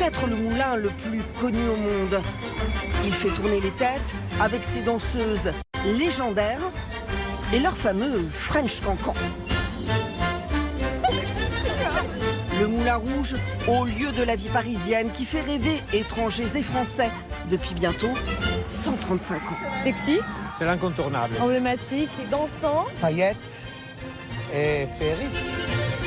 pourrait être le moulin le plus connu au monde. Il fait tourner les têtes avec ses danseuses légendaires et leur fameux French Cancan. Le Moulin Rouge, au lieu de la vie parisienne qui fait rêver étrangers et français depuis bientôt 135 ans. Sexy, c'est l'incontournable. emblématique, dansant. Paillettes et féerie.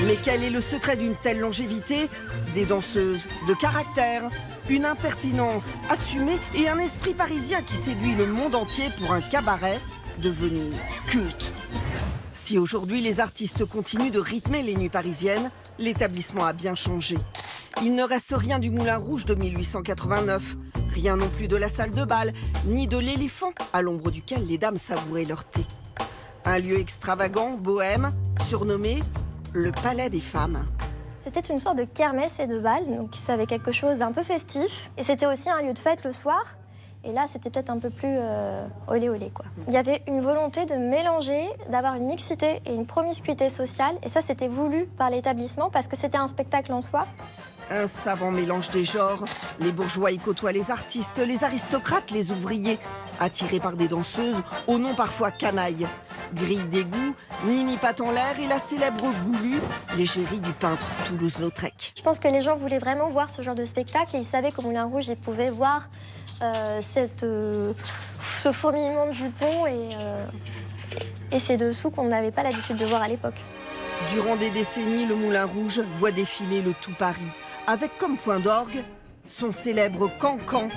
Mais quel est le secret d'une telle longévité? Des danseuses de caractère, une impertinence assumée et un esprit parisien qui séduit le monde entier pour un cabaret devenu culte. Si aujourd'hui les artistes continuent de rythmer les nuits parisiennes, l'établissement a bien changé. Il ne reste rien du Moulin Rouge de 1889, rien non plus de la salle de bal, ni de l'éléphant à l'ombre duquel les dames savouraient leur thé. Un lieu extravagant, bohème, surnommé le Palais des Femmes. C'était une sorte de kermesse et de bal, donc ça avait quelque chose d'un peu festif. Et c'était aussi un lieu de fête le soir. Et là, c'était peut-être un peu plus olé olé, quoi. Il y avait une volonté de mélanger, d'avoir une mixité et une promiscuité sociale. Et ça, c'était voulu par l'établissement parce que c'était un spectacle en soi. Un savant mélange des genres. Les bourgeois y côtoient les artistes, les aristocrates, les ouvriers, attirés par des danseuses au nom parfois canaille. Grille d'égout, Nini patte en l'air et la célèbre Goulue, l'égérie du peintre Toulouse-Lautrec. Je pense que les gens voulaient vraiment voir ce genre de spectacle et ils savaient qu'au Moulin Rouge, ils pouvaient voir ce fourmillement de jupons et ces dessous qu'on n'avait pas l'habitude de voir à l'époque. Durant des décennies, le Moulin Rouge voit défiler le tout Paris, avec comme point d'orgue son célèbre cancan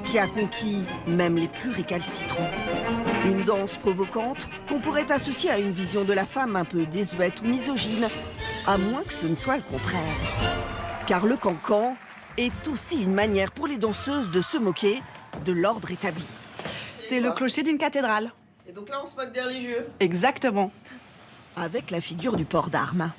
qui a conquis même les plus récalcitrants. Une danse provocante qu'on pourrait associer à une vision de la femme un peu désuète ou misogyne, à moins que ce ne soit le contraire. Car le cancan est aussi une manière pour les danseuses de se moquer de l'ordre établi. C'est le clocher d'une cathédrale. Et donc là, on se moque des religieux. Exactement. Avec la figure du port d'armes.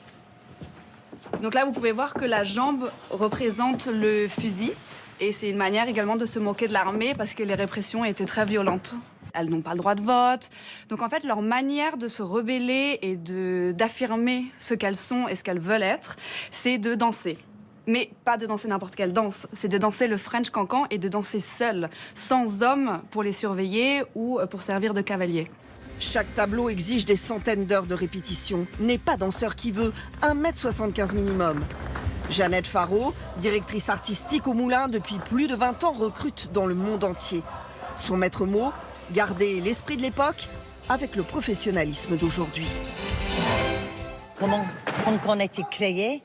Donc là, vous pouvez voir que la jambe représente le fusil. Et c'est une manière également de se moquer de l'armée parce que les répressions étaient très violentes. Elles n'ont pas le droit de vote. Donc en fait, leur manière de se rebeller et d'affirmer ce qu'elles sont et ce qu'elles veulent être, c'est de danser. Mais pas de danser n'importe quelle danse, c'est de danser le French Cancan et de danser seul, sans hommes pour les surveiller ou pour servir de cavaliers. Chaque tableau exige des centaines d'heures de répétition. N'est pas danseur qui veut, 1,75 m minimum. Jeannette Faro, directrice artistique au Moulin depuis plus de 20 ans, recrute dans le monde entier. Son maître mot, garder l'esprit de l'époque avec le professionnalisme d'aujourd'hui. Quand on était créées,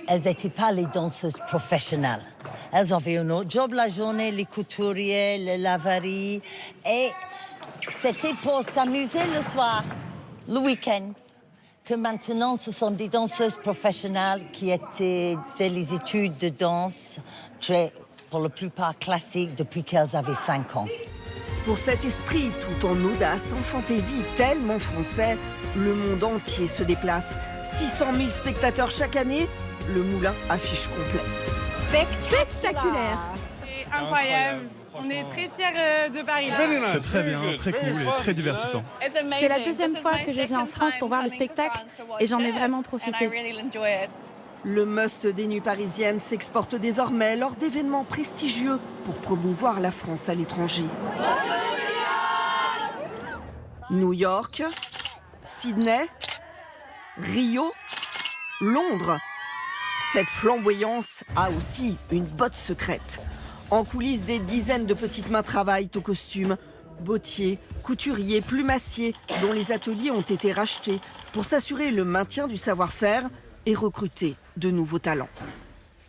elles n'étaient pas les danseuses professionnelles. Elles avaient un autre job la journée, les couturiers, les laveries. Et c'était pour s'amuser le soir, le week-end. Que maintenant, ce sont des danseuses professionnelles qui étaient fait les études de danse, pour la plupart classiques, depuis qu'elles avaient 5 ans. Pour cet esprit tout en audace, en fantaisie, tellement français, le monde entier se déplace. 600 000 spectateurs chaque année, le Moulin affiche complet. Spectaculaire. C'est incroyable. On est très fiers de Paris. C'est très bien, très cool et très divertissant. C'est la deuxième fois que je viens en France pour voir le spectacle et j'en ai vraiment profité. Le must des nuits parisiennes s'exporte désormais lors d'événements prestigieux pour promouvoir la France à l'étranger. New York, Sydney, Rio, Londres. Cette flamboyance a aussi une botte secrète. En coulisses, des dizaines de petites mains travaillent au costume. Bottiers, couturiers, plumassiers, dont les ateliers ont été rachetés pour s'assurer le maintien du savoir-faire et recruter de nouveaux talents.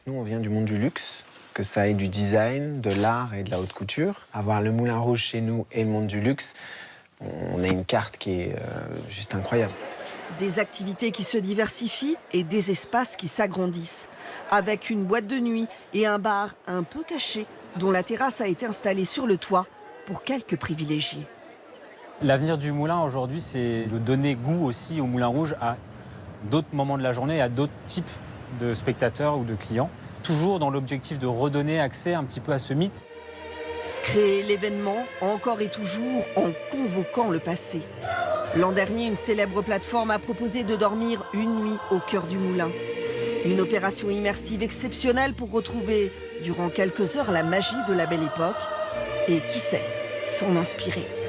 Nous, on vient du monde du luxe, que ça ait du design, de l'art et de la haute couture. Avoir le Moulin Rouge chez nous et le monde du luxe, on a une carte qui est juste incroyable. Des activités qui se diversifient et des espaces qui s'agrandissent. Avec une boîte de nuit et un bar un peu caché, dont la terrasse a été installée sur le toit pour quelques privilégiés. L'avenir du Moulin aujourd'hui, c'est de donner goût aussi au Moulin Rouge à d'autres moments de la journée, à d'autres types de spectateurs ou de clients. Toujours dans l'objectif de redonner accès un petit peu à ce mythe. Créer l'événement encore et toujours en convoquant le passé. L'an dernier, une célèbre plateforme a proposé de dormir une nuit au cœur du Moulin. Une opération immersive exceptionnelle pour retrouver durant quelques heures la magie de la belle époque et qui sait, s'en inspirer.